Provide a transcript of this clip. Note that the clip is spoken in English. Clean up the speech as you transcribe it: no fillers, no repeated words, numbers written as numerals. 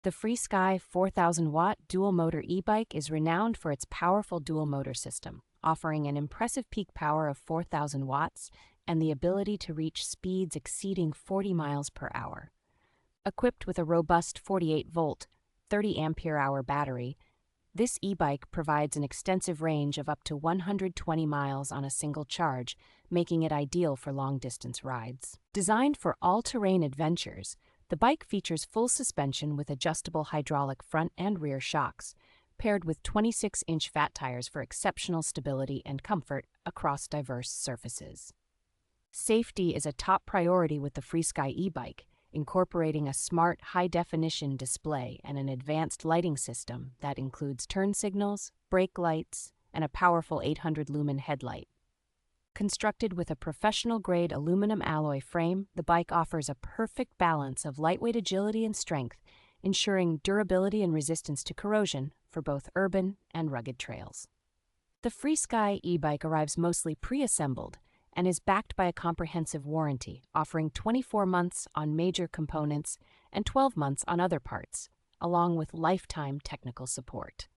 The FREESKY 4000W dual-motor e-bike is renowned for its powerful dual-motor system, offering an impressive peak power of 4,000 watts and the ability to reach speeds exceeding 40 miles per hour. Equipped with a robust 48-volt, 30-ampere-hour battery, this e-bike provides an extensive range of up to 120 miles on a single charge, making it ideal for long-distance rides. Designed for all-terrain adventures, the bike features full suspension with adjustable hydraulic front and rear shocks, paired with 26-inch fat tires for exceptional stability and comfort across diverse surfaces. Safety is a top priority with the FREESKY e-bike, incorporating a smart, high-definition display and an advanced lighting system that includes turn signals, brake lights, and a powerful 800-lumen headlight. Constructed with a professional-grade aluminum alloy frame, the bike offers a perfect balance of lightweight agility and strength, ensuring durability and resistance to corrosion for both urban and rugged trails. The FREESKY e-bike arrives mostly pre-assembled and is backed by a comprehensive warranty, offering 24 months on major components and 12 months on other parts, along with lifetime technical support.